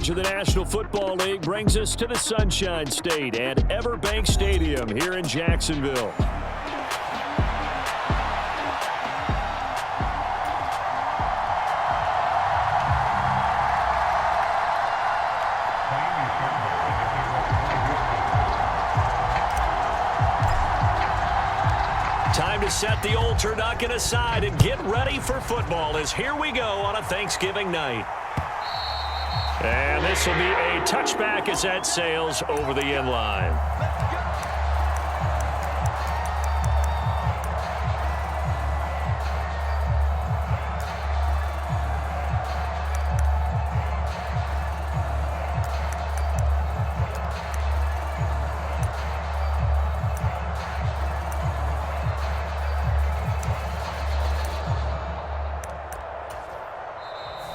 coverage of the National Football League brings us to the Sunshine State at Everbank Stadium here in Jacksonville. Time to set the old turducken aside and get ready for football as here we go on a Thanksgiving night. And this will be a touchback as that sails over the end line.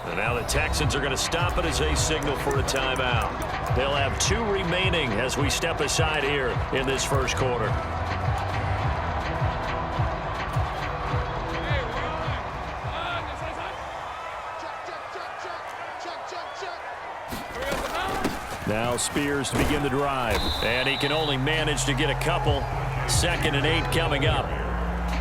And now the Texans are going to stop it as they signal for a timeout. They'll have 2 remaining as we step aside here in this first quarter. Now Spears to begin the drive. And he can only manage to get a couple. 2nd and 8 coming up.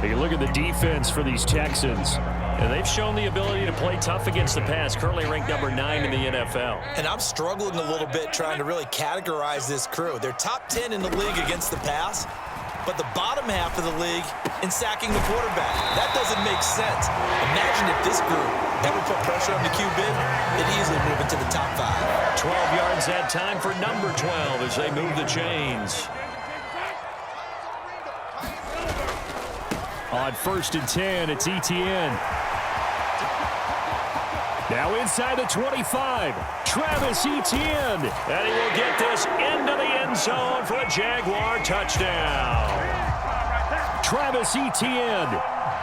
You look at the defense for these Texans. And they've shown the ability to play tough against the pass, currently ranked number 9 in the NFL. And I'm struggling a little bit trying to really categorize this crew. They're top 10 in the league against the pass, but the bottom half of the league in sacking the quarterback. That doesn't make sense. Imagine if this group ever put pressure on the QB, they'd easily move into the top 5. 12 yards that time for number 12 as they move the chains. On 1st and 10, it's Etienne. Now inside the 25, Travis Etienne. And he will get this into the end zone for a Jaguar touchdown. Travis Etienne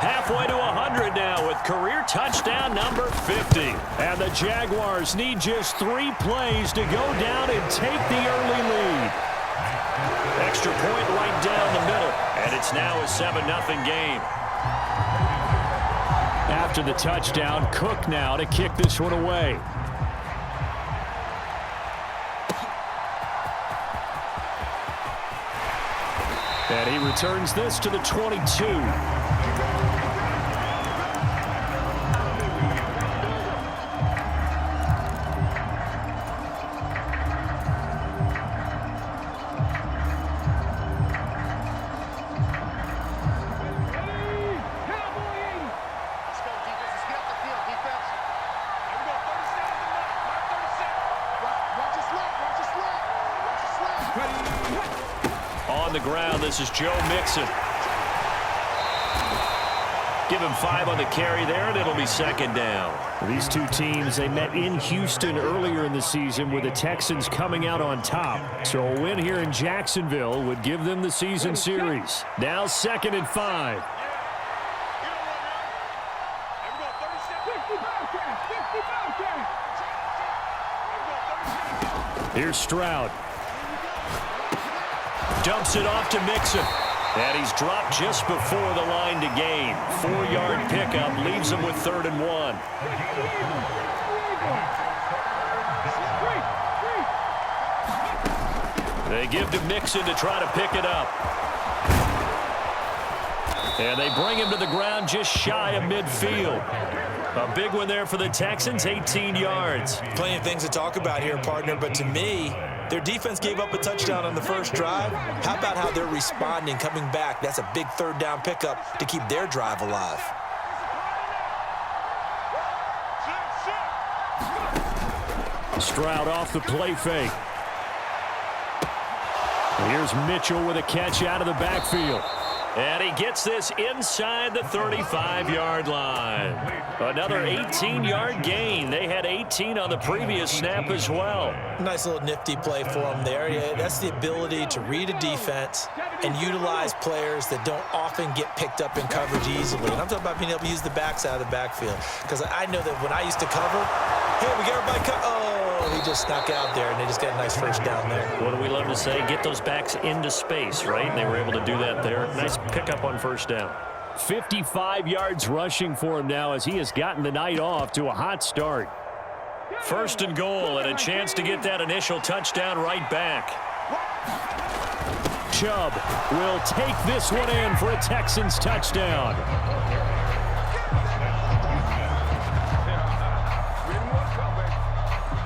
halfway to 100 now with career touchdown number 50. And the Jaguars need just 3 plays to go down and take the early lead. Extra point right down the middle. And it's now a 7-0 game. After the touchdown, Cook now to kick this one away. And he returns this to the 22. On the ground, this is Joe Mixon. Give him 5 on the carry there, and it'll be 2nd down. These 2 teams, they met in Houston earlier in the season with the Texans coming out on top. So a win here in Jacksonville would give them the season series. Now 2nd and 5. Here's Stroud. Dumps it off to Mixon. And he's dropped just before the line to gain. 4-yard pickup leaves him with 3rd and 1. They give to Mixon to try to pick it up. And they bring him to the ground just shy of midfield. A big one there for the Texans, 18 yards. Plenty of things to talk about here, partner, but to me, their defense gave up a touchdown on the first drive. How about how they're responding, coming back? That's a big 3rd down pickup to keep their drive alive. Stroud off the play fake. Here's Mitchell with a catch out of the backfield. And he gets this inside the 35-yard line. Another 18-yard gain. They had 18 on the previous snap as well. Nice little nifty play for them there. Yeah, that's the ability to read a defense and utilize players that don't often get picked up in coverage easily. And I'm talking about being able to use the backside of the backfield. Because I know that when I used to cover, hey, we got everybody cut. Oh, he just snuck out there, and they just got a nice first down there. What do we love to say? Get those backs into space, right? And they were able to do that there. Nice pickup on first down. 55 yards rushing for him now as he has gotten the night off to a hot start. First and goal, and a chance to get that initial touchdown right back. Chubb will take this one in for a Texans touchdown.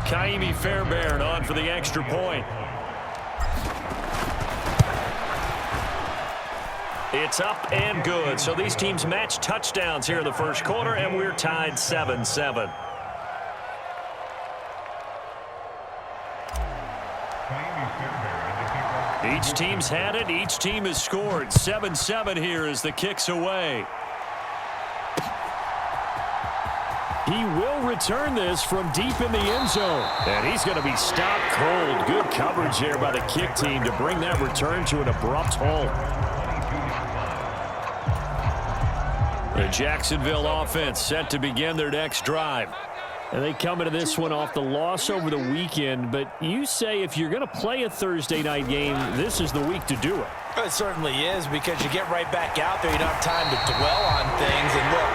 Kaimi Fairbairn on for the extra point. It's up and good. So these teams match touchdowns here in the first quarter, and we're tied 7-7. Each team's had it. Each team has scored. 7-7 here as the kick's away. He will return this from deep in the end zone. And he's going to be stopped cold. Good coverage there by the kick team to bring that return to an abrupt halt. The Jacksonville offense set to begin their next drive. And they come into this one off the loss over the weekend. But you say if you're going to play a Thursday night game, this is the week to do it. It certainly is, because you get right back out there. You don't have time to dwell on things. And look,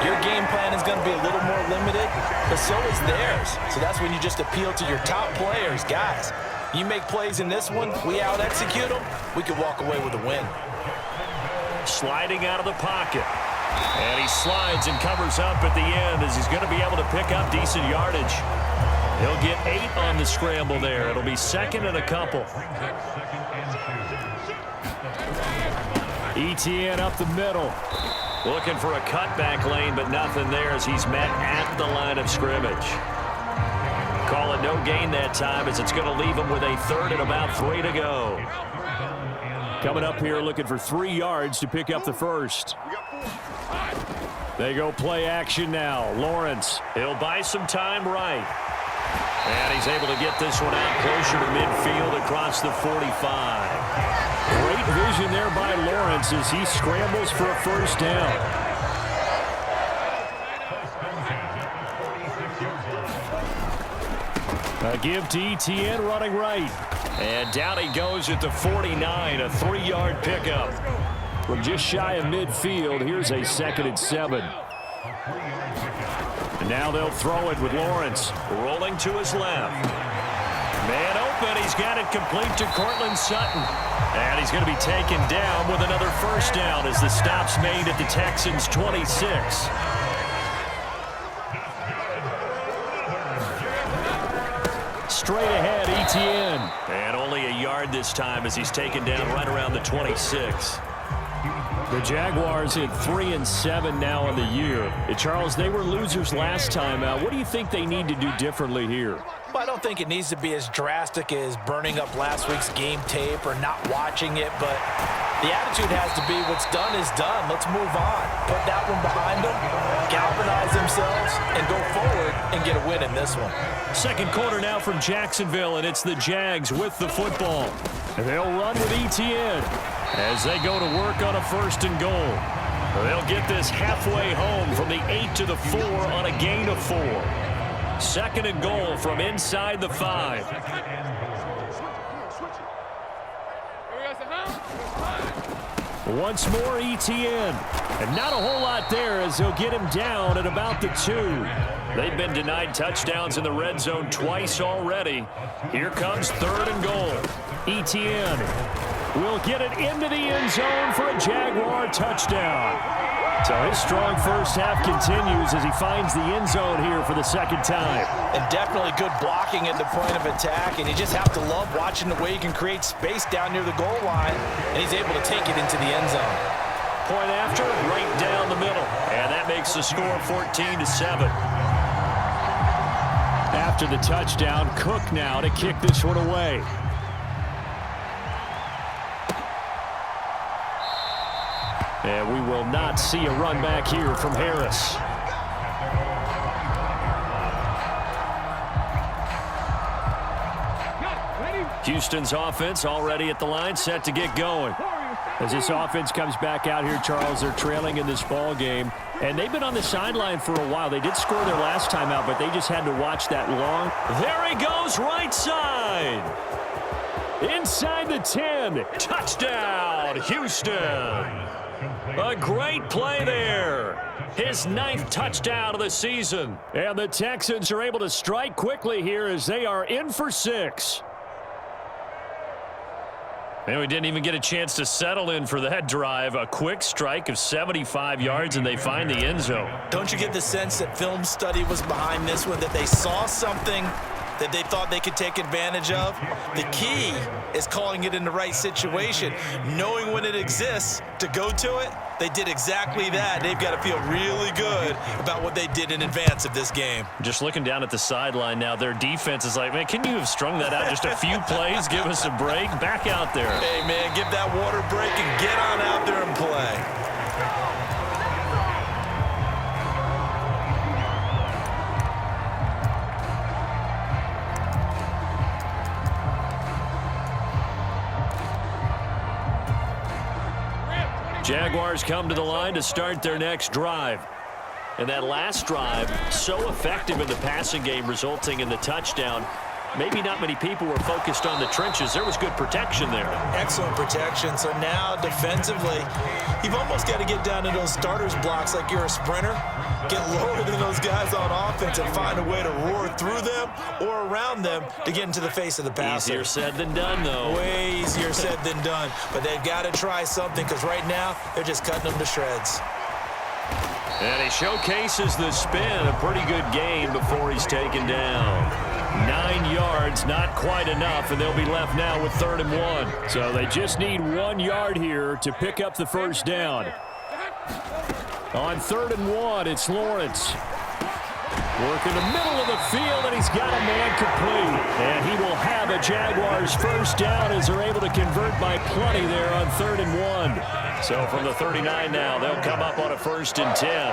your game plan is going to be a little more limited, but so is theirs. So that's when you just appeal to your top players. Guys, you make plays in this one, we out-execute them, we could walk away with a win. Sliding out of the pocket. And he slides and covers up at the end as he's going to be able to pick up decent yardage. He'll get 8 on the scramble there. It'll be second and a couple. Etienne up the middle. Looking for a cutback lane, but nothing there as he's met at the line of scrimmage. Call it no gain that time as it's going to leave him with a third and about 3 to go. Coming up here looking for 3 yards to pick up the first. They go play action now. Lawrence, he'll buy some time right. And he's able to get this one out closer to midfield across the 45. Great vision there by Lawrence as he scrambles for a first down. A give to Etienne running right. And down he goes at the 49, a 3-yard pickup. From just shy of midfield, here's a 2nd and 7. And now they'll throw it with Lawrence rolling to his left. Man open, he's got it complete to Cortland Sutton. And he's going to be taken down with another first down as the stop's made at the Texans' 26. Straight ahead, Etienne. And only a yard this time as he's taken down right around the 26. The Jaguars at 3-7 now on the year. Charles, they were losers last time. What do you think they need to do differently here? Well, I don't think it needs to be as drastic as burning up last week's game tape or not watching it, but the attitude has to be what's done is done. Let's move on. Put that one behind them, galvanize themselves, and go forward and get a win in this one. Second quarter now from Jacksonville, and it's the Jags with the football. And they'll run with Etienne as they go to work on a first and goal. They'll get this halfway home from the 8 to the 4 on a gain of 4. Second and goal from inside the 5. Once more Etienne. And not a whole lot there as he'll get him down at about the 2. They've been denied touchdowns in the red zone twice already. Here comes 3rd and goal. Etienne will get it into the end zone for a Jaguar touchdown. So his strong first half continues as he finds the end zone here for the second time. And definitely good blocking at the point of attack, and you just have to love watching the way he can create space down near the goal line, and he's able to take it into the end zone. Point after, right down the middle, and that makes the score 14-7. After the touchdown, Cook now to kick this one away. And we will not see a run back here from Harris. Houston's offense already at the line, set to get going. As this offense comes back out here, Charles, they're trailing in this ball game. And they've been on the sideline for a while. They did score their last time out, but they just had to watch that long. There he goes, right side. Inside the 10. Touchdown, Houston. A great play there. His 9th touchdown of the season. And the Texans are able to strike quickly here as they are in for 6. And we didn't even get a chance to settle in for that drive. A quick strike of 75 yards, and they find the end zone. Don't you get the sense that film study was behind this one, that they saw something that they thought they could take advantage of? The key is calling it in the right situation, knowing when it exists to go to it. They did exactly that. They've got to feel really good about what they did in advance of this game. Just looking down at the sideline now, their defense is like, man, can you have strung that out just a few plays? Give us a break. Back out there. Hey, man, give that water break and get on out there and play. Jaguars come to the line to start their next drive. And that last drive, so effective in the passing game, resulting in the touchdown. Maybe not many people were focused on the trenches. There was good protection there. Excellent protection. So now, defensively, you've almost got to get down to those starters blocks like you're a sprinter. Get lower than those guys on offense and find a way to roar through them or around them to get into the face of the passer. Easier said than done, though. Way easier said than done. But they've got to try something because right now, they're just cutting them to shreds. And he showcases the spin. A pretty good gain before he's taken down. 9 yards, not quite enough, and they'll be left now with 3rd and 1. So they just need 1 yard here to pick up the first down. On 3rd and 1, it's Lawrence. Work in the middle of the field, and he's got a man complete. And he will have a Jaguars first down as they're able to convert by plenty there on 3rd and 1. So from the 39 now, they'll come up on a 1st and 10.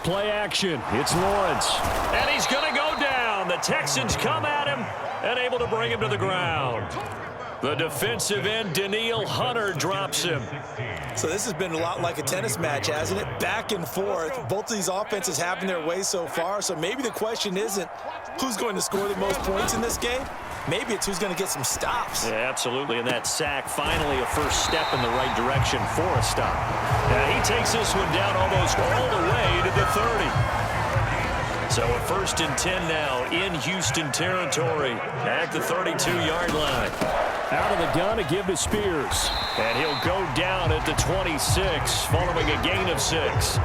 Play action. It's Lawrence. And he's going to go down. The Texans come at him and able to bring him to the ground. The defensive end, Danielle Hunter, drops him. So this has been a lot like a tennis match, hasn't it? Back and forth. Both of these offenses having their way so far. So maybe the question isn't who's going to score the most points in this game. Maybe it's who's going to get some stops. Yeah, absolutely. And that sack, finally a first step in the right direction for a stop. He takes this one down almost all the way to the 30. So a 1st and 10 now in Houston territory at the 32-yard line. Out of the gun to give to Spears. And he'll go down at the 26 following a gain of 6.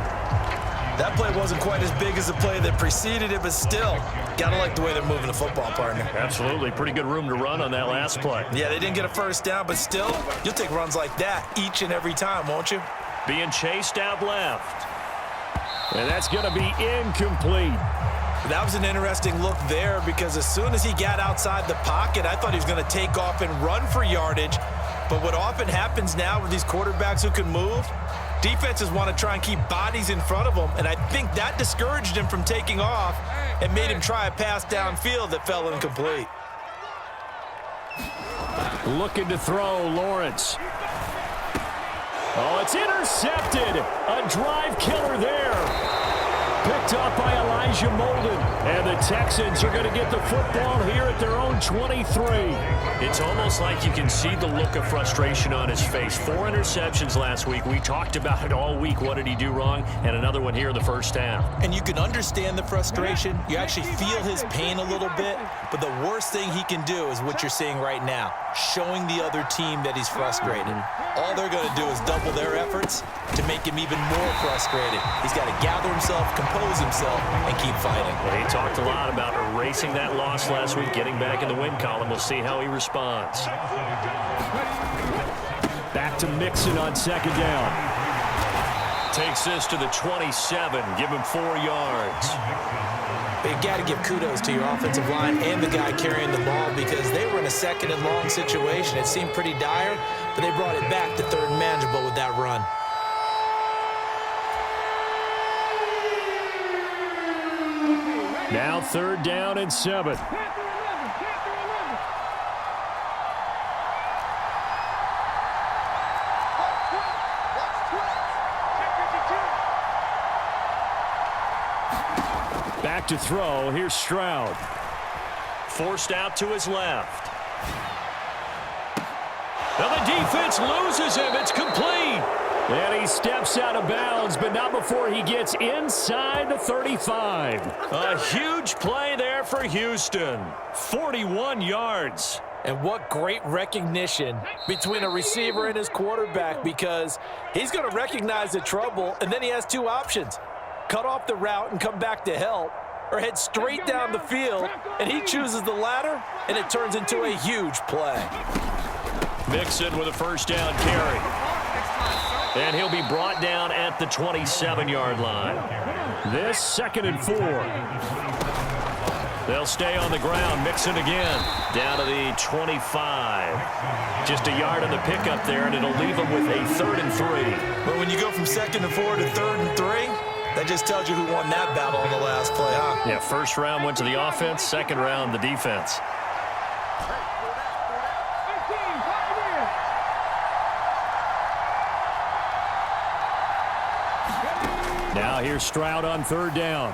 That play wasn't quite as big as the play that preceded it, but still, got to like the way they're moving the football, partner. Absolutely. Pretty good room to run on that last play. Yeah, they didn't get a first down, but still, you'll take runs like that each and every time, won't you? Being chased out left. And that's going to be incomplete. That was an interesting look there because as soon as he got outside the pocket, I thought he was going to take off and run for yardage. But what often happens now with these quarterbacks who can move, defenses want to try and keep bodies in front of them, and I think that discouraged him from taking off and made him try a pass downfield that fell incomplete. Looking to throw, Lawrence. Oh, it's intercepted. A drive killer there. Picked up by Elijah Molden. And the Texans are going to get the football here at their own 23. It's almost like you can see the look of frustration on his face. 4 interceptions last week. We talked about it all week. What did he do wrong? And another one here in the first half. And you can understand the frustration. You actually feel his pain a little bit. But the worst thing he can do is what you're seeing right now, showing the other team that he's frustrated. All they're going to do is double their efforts to make him even more frustrated. He's got to gather himself, compose himself, and keep fighting. Well, he talked a lot about erasing that loss last week, getting back in the win column. We'll see how he responds. Back to Mixon on 2nd down. Takes this to the 27. Give him 4 yards. But you got to give kudos to your offensive line and the guy carrying the ball because they were in a 2nd and long situation. It seemed pretty dire, but they brought it back to 3rd and manageable with that run. Now 3rd down and 7. Back to throw. Here's Stroud. Forced out to his left. Now the defense loses him. It's complete. And he steps out of bounds, but not before he gets inside the 35. A huge play there for Houston. 41 yards. And what great recognition between a receiver and his quarterback, because he's going to recognize the trouble, and then he has two options. Cut off the route and come back to help, or head straight down the field, and he chooses the latter, and it turns into a huge play. Mixon with a first down carry. And he'll be brought down at the 27-yard line. This 2nd and 4. They'll stay on the ground. Mixon again. Down to the 25. Just a yard on the pickup there, and it'll leave them with a 3rd and 3. But when you go from 2nd and 4 to 3rd and 3, that just tells you who won that battle on the last play, huh? Yeah, first round went to the offense, second round the defense. Now here's Stroud on 3rd down.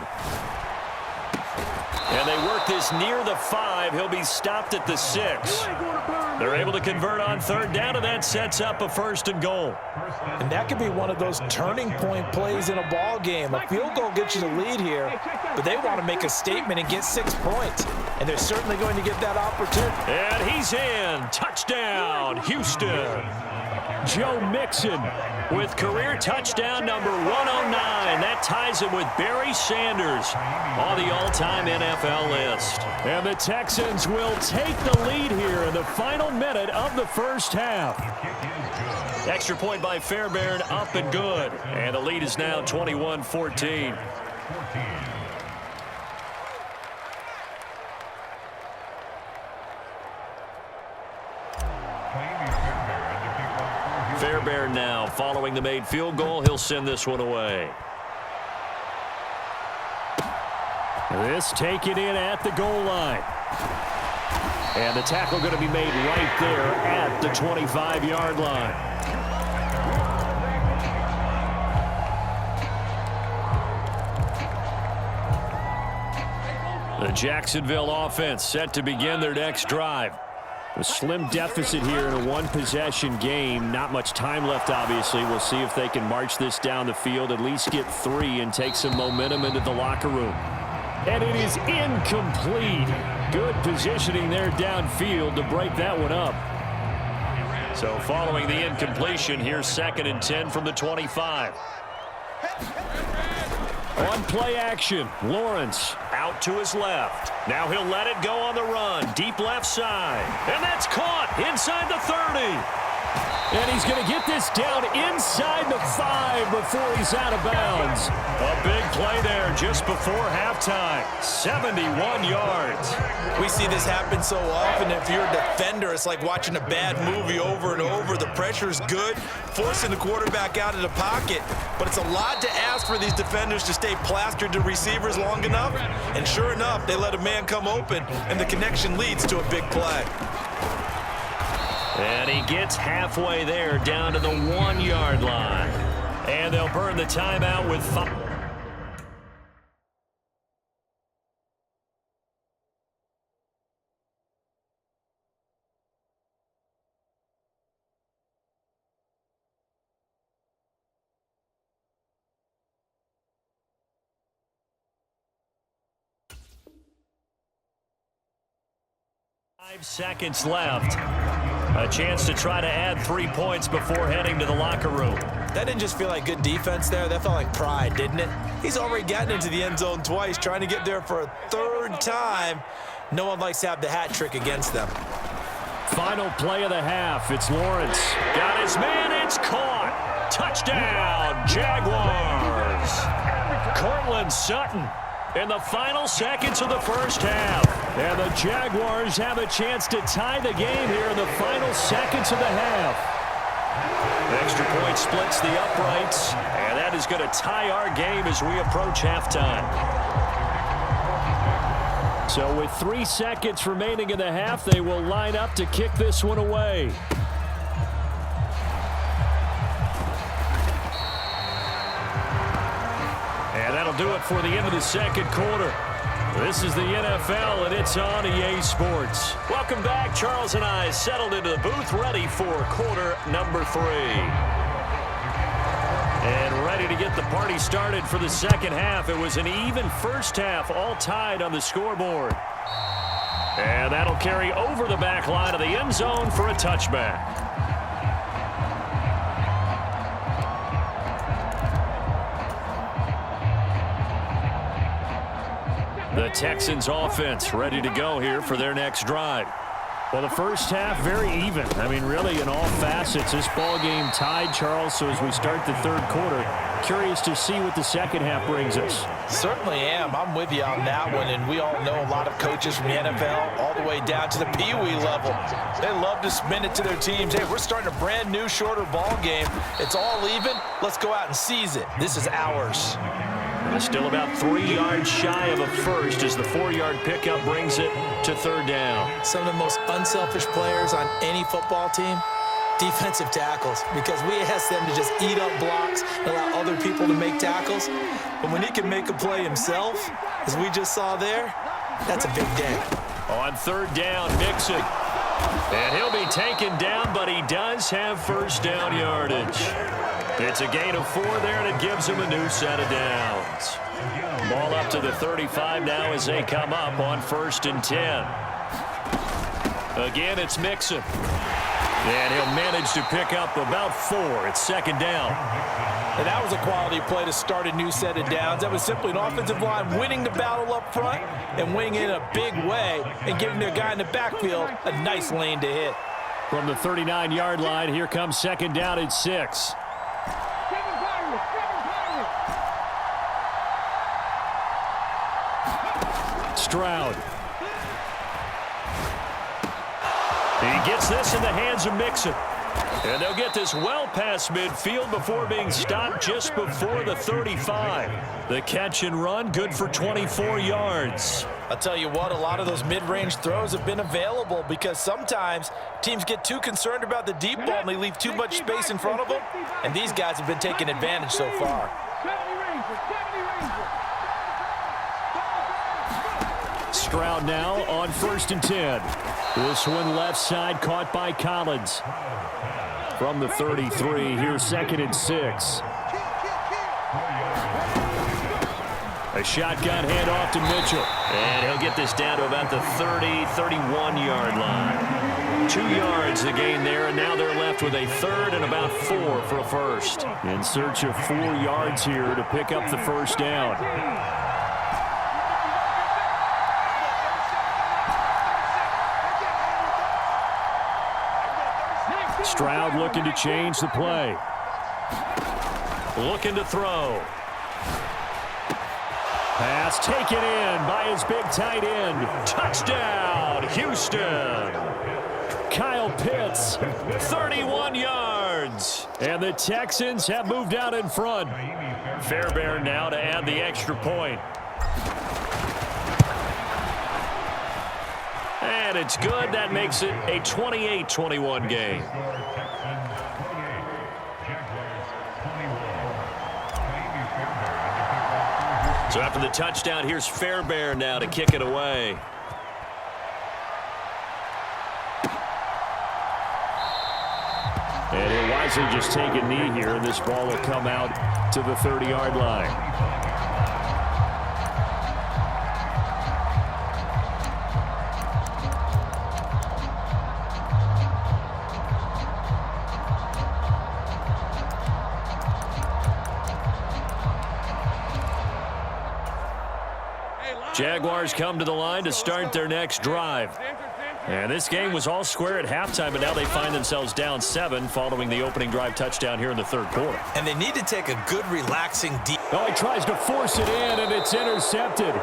And they work this near the 5. He'll be stopped at the 6. They're able to convert on 3rd down, and that sets up a 1st and goal. And that could be one of those turning point plays in a ball game. A field goal gets you the lead here, but they want to make a statement and get 6 points. And they're certainly going to get that opportunity. And he's in. Touchdown, Houston. Joe Mixon with career touchdown number 109. That ties him with Barry Sanders on the all-time NFL list. And the Texans will take the lead here in the final minute of the first half. Extra point by Fairbairn, up and good. And the lead is now 21-14. Fairbairn now following the made field goal. He'll send this one away. This taken in at the goal line. And the tackle going to be made right there at the 25-yard line. The Jacksonville offense set to begin their next drive. A slim deficit here in a one-possession game. Not much time left, obviously. We'll see if they can march this down the field, at least get 3, and take some momentum into the locker room. And it is incomplete. Good positioning there downfield to break that one up. So following the incompletion, here's 2nd and 10 from the 25. On play action, Lawrence out to his left. Now he'll let it go on the run, deep left side. And that's caught inside the 30. And he's going to get this down inside the 5 before he's out of bounds. A big play there just before halftime. 71 yards. We see this happen so often. If you're a defender, it's like watching a bad movie over and over. The pressure's good, forcing the quarterback out of the pocket. But it's a lot to ask for these defenders to stay plastered to receivers long enough. And sure enough, they let a man come open, and the connection leads to a big play. And he gets halfway there, down to the 1-yard line. And they'll burn the timeout with 5. 5 seconds left. A chance to try to add 3 points before heading to the locker room. That didn't just feel like good defense there. That felt like pride, didn't it? He's already gotten into the end zone twice, trying to get there for a 3rd time. No one likes to have the hat trick against them. Final play of the half. It's Lawrence. Got his man. It's caught. Touchdown, Jaguars. Cortland Sutton in the final seconds of the first half. And the Jaguars have a chance to tie the game here in the final seconds of the half. Extra point splits the uprights, and that is going to tie our game as we approach halftime. So with 3 seconds remaining in the half, they will line up to kick this one away. And that'll do it for the end of the second quarter. This is the NFL, and it's on EA Sports. Welcome back. Charles and I settled into the booth, ready for quarter number 3. And ready to get the party started for the second half. It was an even first half, all tied on the scoreboard. And that'll carry over the back line of the end zone for a touchback. The Texans offense ready to go here for their next drive. Well, the first half, very even. I mean, really, in all facets, this ball game tied, Charles. So as we start the third quarter, curious to see what the second half brings us. Certainly am. I'm with you on that one. And we all know a lot of coaches from the NFL all the way down to the Pee-wee level. They love to spin it to their teams. Hey, we're starting a brand new, shorter ball game. It's all even. Let's go out and seize it. This is ours. Still about 3 yards shy of a first as the 4-yard pickup brings it to third down. Some of the most unselfish players on any football team, defensive tackles, because we ask them to just eat up blocks and allow other people to make tackles. But when he can make a play himself, as we just saw there, that's a big day. On third down, Mixon. And he'll be taken down, but he does have first down yardage. It's a gain of 4 there, and it gives him a new set of downs. Ball up to the 35 now as they come up on 1st and 10. Again, it's Mixon. And he'll manage to pick up about 4. It's 2nd down. And that was a quality play to start a new set of downs. That was simply an offensive line winning the battle up front and winning it in a big way and giving their guy in the backfield a nice lane to hit. From the 39-yard line, here comes 2nd down and 6. Stroud. He gets this in the hands of Mixon. And they'll get this well past midfield before being stopped just before the 35. The catch and run, good for 24 yards. I'll tell you what, a lot of those mid-range throws have been available because sometimes teams get too concerned about the deep ball and they leave too much space in front of them. And these guys have been taking advantage so far. Stroud now on 1st and 10. This one left side caught by Collins. From the 33, here's 2nd and 6. A shotgun handoff to Mitchell. And he'll get this down to about the 30, 31-yard line. 2 yards the gain there, and now they're left with a 3rd and about 4 for a first. In search of 4 yards here to pick up the first down. Stroud looking to change the play. Looking to throw. Pass taken in by his big tight end. Touchdown, Houston. Kyle Pitts, 31 yards. And the Texans have moved out in front. Fairbairn now to add the extra point. And it's good. That makes it a 28-21 game. So after the touchdown, here's Fairbairn now to kick it away. And he'll wisely just take a knee here, and this ball will come out to the 30-yard line. Jaguars come to the line to start their next drive. And this game was all square at halftime, but now they find themselves down 7 following the opening drive touchdown here in the third quarter. And they need to take a good, relaxing deep. Oh, he tries to force it in, and it's intercepted.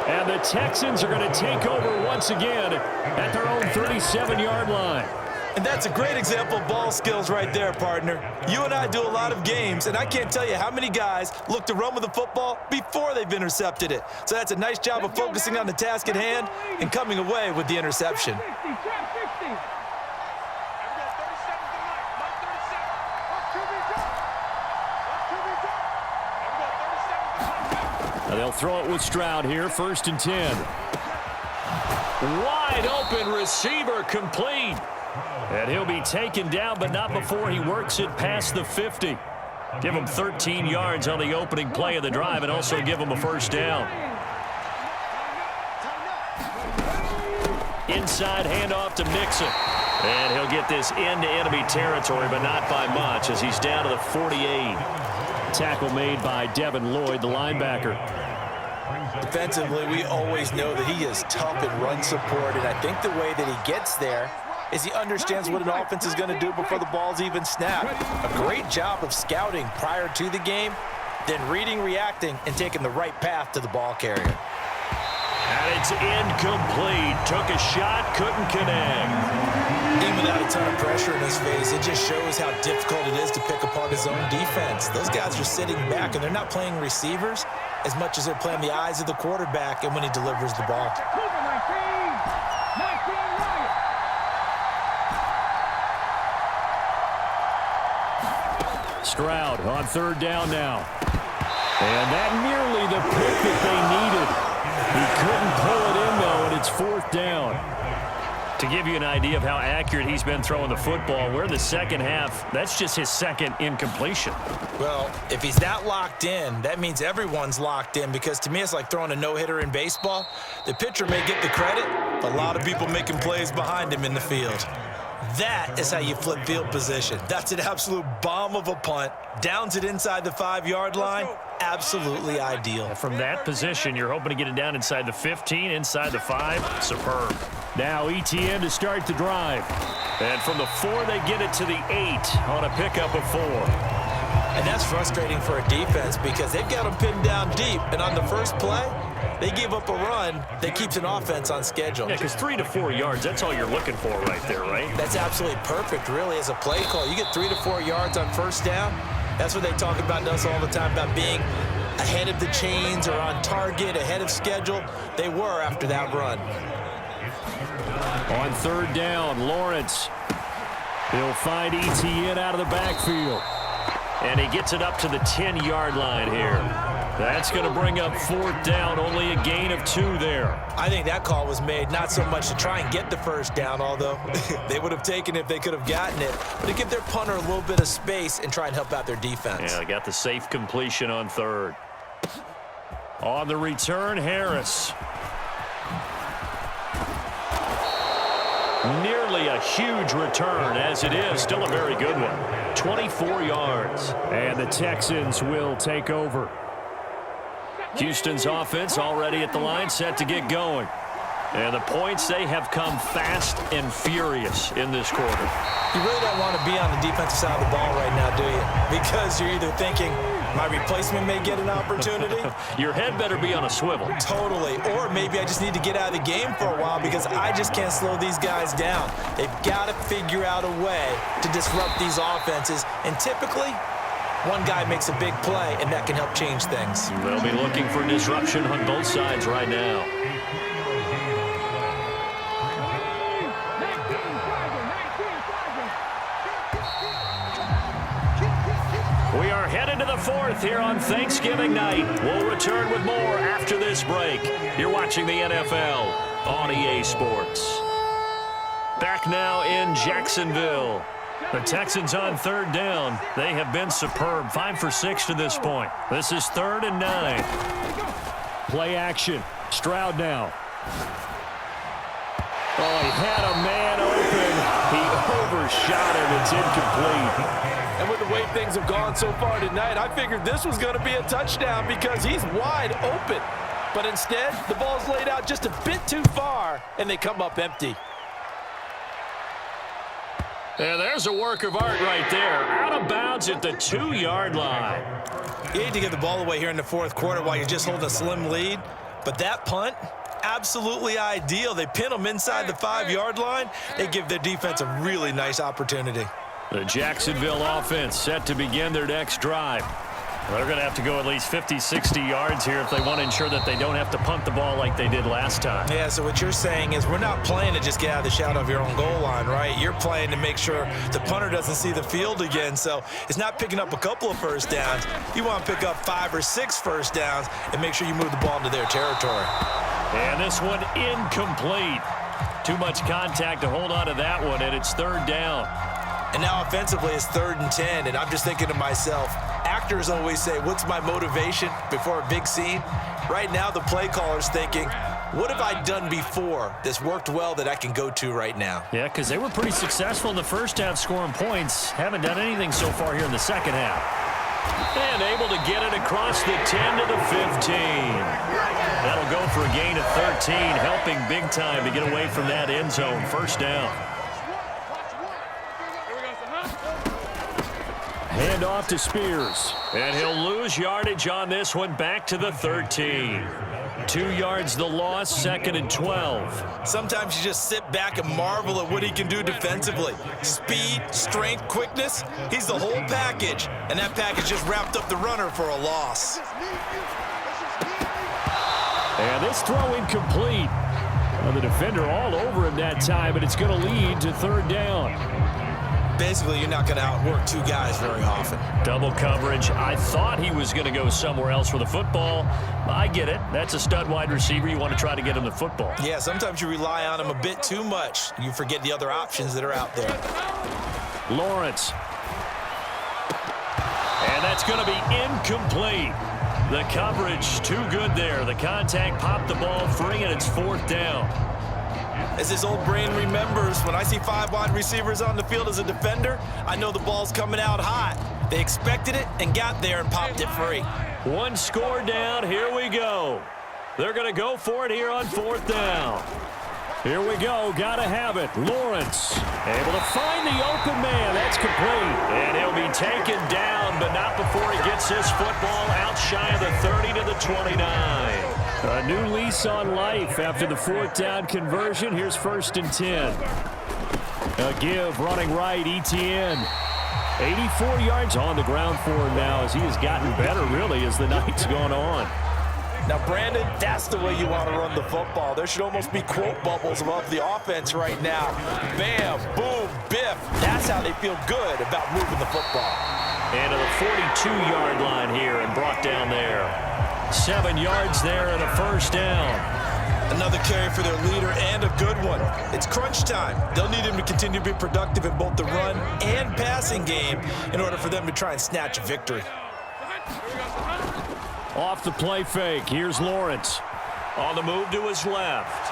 And the Texans are going to take over once again at their own 37-yard line. And that's a great example of ball skills right there, partner. You and I do a lot of games, and I can't tell you how many guys look to run with the football before they've intercepted it. So that's a nice job of focusing on the task at hand and coming away with the interception. They'll throw it with Stroud here, 1st and 10. Wide open receiver, complete. And he'll be taken down, but not before he works it past the 50. Give him 13 yards on the opening play of the drive and also give him a 1st down. Inside handoff to Mixon. And he'll get this into enemy territory, but not by much as he's down to the 48. Tackle made by Devin Lloyd, the linebacker. Defensively, we always know that he is tough in run support, and I think the way that he gets there is he understands what an offense is going to do before the ball's even snapped. A great job of scouting prior to the game, then reading, reacting, and taking the right path to the ball carrier. And it's incomplete. Took a shot, couldn't connect. Even without a ton of pressure in his face, it just shows how difficult it is to pick apart his own defense. Those guys are sitting back, and they're not playing receivers as much as they're playing the eyes of the quarterback and when he delivers the ball. Stroud on 3rd down now. And that nearly the pick that they needed. He couldn't pull it in, though, and it's 4th down. To give you an idea of how accurate he's been throwing the football, we're in the second half. That's just his 2nd incompletion. Well, if he's not locked in, that means everyone's locked in, because to me it's like throwing a no-hitter in baseball. The pitcher may get the credit, but a lot of people making plays behind him in the field. That is how you flip field position. That's an absolute bomb of a punt. Downs it inside the 5-yard line. Absolutely ideal. From that position, you're hoping to get it down inside the 15, inside the 5. Superb. Now ETN to start the drive. And from the 4, they get it to the 8 on a pickup of 4. And that's frustrating for a defense because they've got them pinned down deep. And on the first play, they give up a run that keeps an offense on schedule. Yeah, because 3 to 4 yards, that's all you're looking for right there, right? That's absolutely perfect, really, as a play call. You get 3 to 4 yards on 1st down. That's what they talk about us all the time, about being ahead of the chains or on target, ahead of schedule. They were after that run. On 3rd down, Lawrence. He'll find ETN out of the backfield. And he gets it up to the 10-yard line here. That's going to bring up 4th down, only a gain of 2 there. I think that call was made not so much to try and get the 1st down, although they would have taken it if they could have gotten it, but to give their punter a little bit of space and try and help out their defense. Yeah, they got the safe completion on 3rd. On the return, Harris. Nearly a huge return, as it is. Still a very good one. 24 yards. And the Texans will take over. Houston's offense already at the line, set to get going. And the points, they have come fast and furious in this quarter. You really don't want to be on the defensive side of the ball right now, do you? Because you're either thinking, my replacement may get an opportunity. Your head better be on a swivel. Totally. Or maybe I just need to get out of the game for a while because I just can't slow these guys down. They've got to figure out a way to disrupt these offenses. And typically, one guy makes a big play, and that can help change things. They'll be looking for disruption on both sides right now. We are headed to the 4th here on Thanksgiving night. We'll return with more after this break. You're watching the NFL on EA Sports. Back now in Jacksonville. The Texans on 3rd down. They have been superb. 5 for 6 to this point. This is 3rd and 9. Play action. Stroud now. Oh, he had a man open. He overshot him. It's incomplete. And with the way things have gone so far tonight, I figured this was going to be a touchdown because he's wide open. But instead, the ball's laid out just a bit too far, and they come up empty. And there's a work of art right there. Out of bounds at the 2-yard line. You hate to give the ball away here in the 4th quarter while you're just holding a slim lead. But that punt, absolutely ideal. They pin them inside the 5-yard line. They give their defense a really nice opportunity. The Jacksonville offense set to begin their next drive. They're going to have to go at least 50, 60 yards here if they want to ensure that they don't have to punt the ball like they did last time. Yeah, so what you're saying is we're not playing to just get out of the shadow of your own goal line, right? You're playing to make sure the punter doesn't see the field again. So it's not picking up a couple of first downs. You want to pick up 5 or 6 first downs and make sure you move the ball into their territory. And this one incomplete. Too much contact to hold on to that one, and it's 3rd down. And now offensively it's 3rd and 10, and I'm just thinking to myself, actors always say, what's my motivation before a big scene? Right now the play caller's thinking, what have I done before that's worked well that I can go to right now? Yeah, because they were pretty successful in the first half scoring points. Haven't done anything so far here in the second half. And able to get it across the 10 to the 15. That'll go for a gain of 13, helping big time to get away from that end zone. 1st down. Hand off to Spears. And he'll lose yardage on this one, back to the 13. 2 yards the loss, 2nd and 12. Sometimes you just sit back and marvel at what he can do defensively. Speed, strength, quickness, he's the whole package. And that package just wrapped up the runner for a loss. And this throw incomplete. Well, the defender all over him that time, but it's going to lead to 3rd down. Basically, you're not going to outwork 2 guys very often. Double coverage. I thought he was going to go somewhere else with the football. I get it. That's a stud wide receiver. You want to try to get him the football. Yeah, sometimes you rely on him a bit too much. You forget the other options that are out there. Lawrence. And that's going to be incomplete. The coverage too good there. The contact popped the ball free, and it's 4th down. As this old brain remembers, when I see 5 wide receivers on the field as a defender, I know the ball's coming out hot. They expected it and got there and popped it free. 1 score down. Here we go. They're going to go for it here on 4th down. Here we go. Got to have it. Lawrence able to find the open man. That's complete. And he'll be taken down, but not before he gets this football out shy of the 30 to the 29. A new lease on life after the 4th down conversion. Here's 1st and 10. A give running right, Etienne. 84 yards on the ground for him now as he has gotten better, really, as the night's gone on. Now, Brandon, that's the way you want to run the football. There should almost be quote bubbles above the offense right now. Bam, boom, biff. That's how they feel good about moving the football. And to the 42-yard line here and brought down there. 7 yards there and a 1st down. Another carry for their leader and a good one. It's crunch time. They'll need him to continue to be productive in both the run and passing game in order for them to try and snatch a victory. Off the play fake. Here's Lawrence. On the move to his left.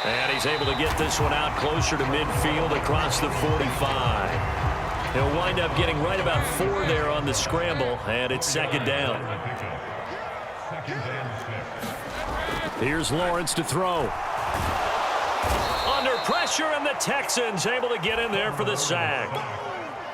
And he's able to get this one out closer to midfield across the 45. He'll wind up getting right about 4 there on the scramble, and it's 2nd down. Here's Lawrence to throw. Under pressure, and the Texans able to get in there for the sack.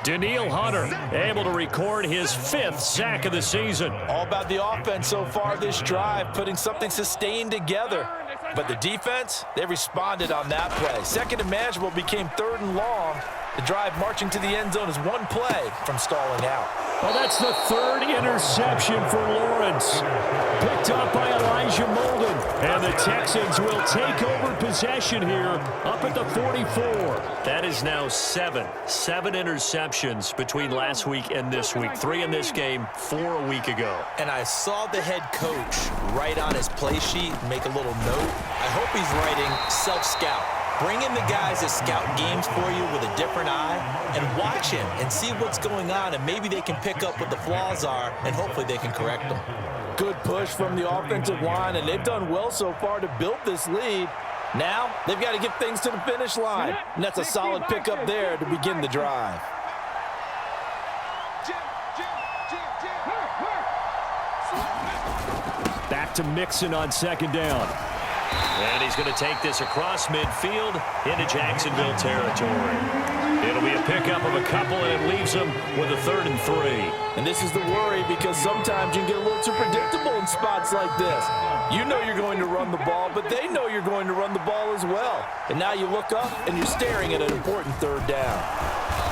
Danielle Hunter able to record his 5th sack of the season. All about the offense so far this drive, putting something sustained together. But the defense, they responded on that play. 2nd and manageable became 3rd and long. The drive marching to the end zone is 1 play from stalling out. Well, that's the 3rd interception for Lawrence. Picked up by Elijah Molden. And the Texans will take over possession here up at the 44. That is now 7 interceptions between last week and this week. 3 in this game, 4 a week ago. And I saw the head coach write on his play sheet, make a little note. I hope he's writing self-scout. Bring in the guys that scout games for you with a different eye and watch him and see what's going on, and maybe they can pick up what the flaws are, and hopefully they can correct them. Good push from the offensive line, and they've done well so far to build this lead. Now, they've got to get things to the finish line, and that's a solid pickup there to begin the drive. Back to Mixon on 2nd down. And he's going to take this across midfield into Jacksonville territory. It'll be a pickup of a couple, and it leaves them with a 3rd and 3. And this is the worry, because sometimes you can get a little too predictable in spots like this. You know you're going to run the ball, but they know you're going to run the ball as well. And now you look up, and you're staring at an important 3rd down.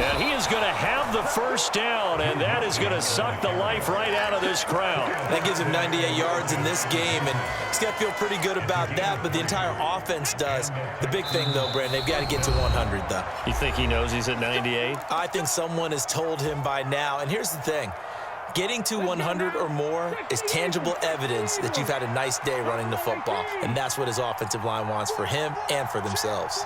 And he is going to have the first down, and that is going to suck the life right out of this crowd. That gives him 98 yards in this game, and he's got to feel pretty good about that, but the entire offense does. The big thing, though, Brandon, they've got to get to 100, though. You think he knows he's at 98? I think someone has told him by now, and here's the thing. Getting to 100 or more is tangible evidence that you've had a nice day running the football, and that's what his offensive line wants for him and for themselves.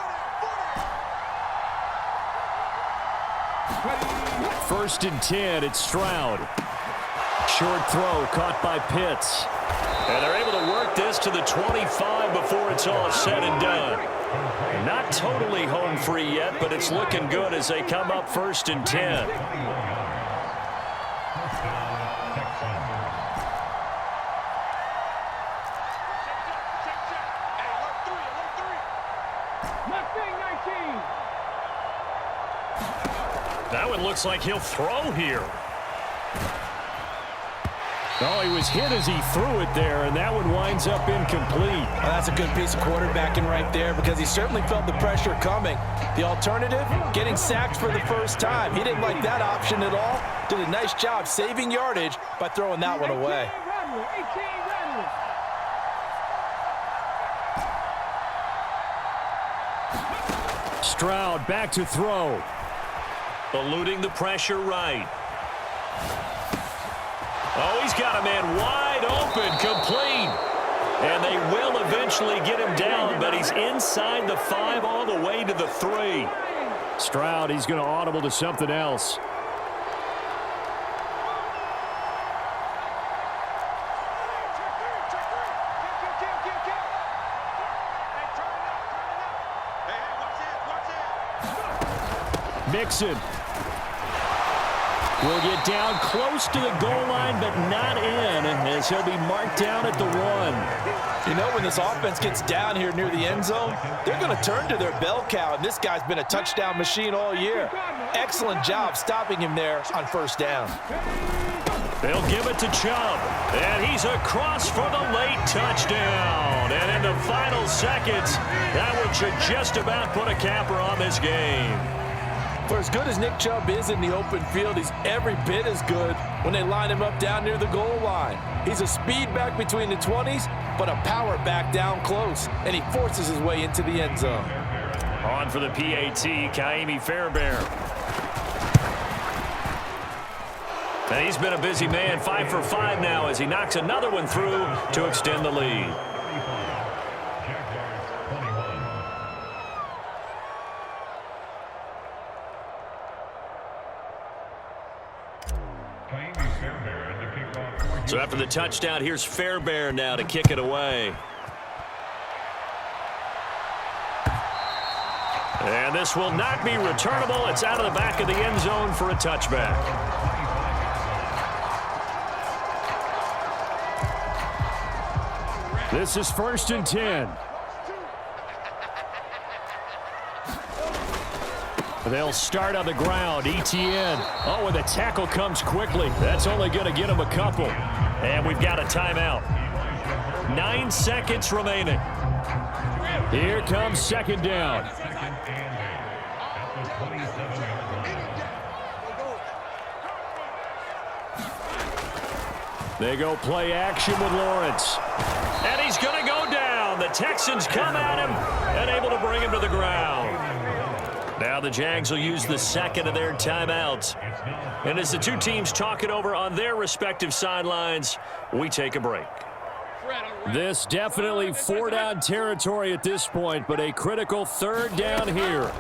First and 10, it's Stroud. Short throw caught by Pitts. And they're able to work this to the 25 before it's all said and done. Not totally home free yet, but it's looking good as they come up first and 10. That one looks like he'll throw here. Oh, he was hit as he threw it there, and that one winds up incomplete. Well, that's a good piece of quarterbacking right there because he certainly felt the pressure coming. The alternative, getting sacked for the first time. He didn't like that option at all. Did a nice job saving yardage by throwing that one away. Stroud back to throw. Eluding the pressure right. Oh, he's got a man wide open, complete. And they will eventually get him down, but he's inside the 5 all the way to the 3. Stroud, he's going to audible to something else. Mixon will get down close to the goal line, but not in, as he'll be marked down at the 1. You know, when this offense gets down here near the end zone, they're going to turn to their bell cow, and this guy's been a touchdown machine all year. Excellent job stopping him there on first down. They'll give it to Chubb, and he's across for the late touchdown. And in the final seconds, that one should just about put a capper on this game. For as good as Nick Chubb is in the open field, he's every bit as good when they line him up down near the goal line. He's a speed back between the 20s, but a power back down close, and he forces his way into the end zone. On for the PAT, Kaimi Fairbairn. And he's been a busy man, 5 for 5 now as he knocks another one through to extend the lead. So after the touchdown, here's Fairbairn now to kick it away. And this will not be returnable. It's out of the back of the end zone for a touchback. This is first and 10. They'll start on the ground. ETN. Oh, and the tackle comes quickly. That's only going to get him a couple. And we've got a timeout. 9 seconds remaining. Here comes second down. They go play action with Lawrence. And he's going to go down. The Texans come at him and able to bring him to the ground. Now the Jags will use the second of their timeouts. And as the two teams talk it over on their respective sidelines, we take a break. This definitely 4-down territory at this point, but a critical third down here.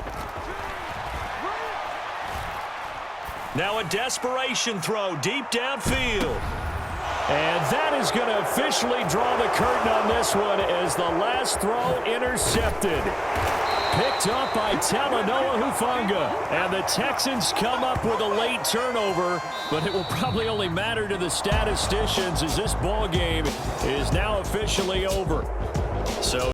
Now a desperation throw deep downfield. And that is going to officially draw the curtain on this one as the last throw intercepted. Picked up by Talanoa Hufanga. And the Texans come up with a late turnover, but it will probably only matter to the statisticians as this ball game is now officially over.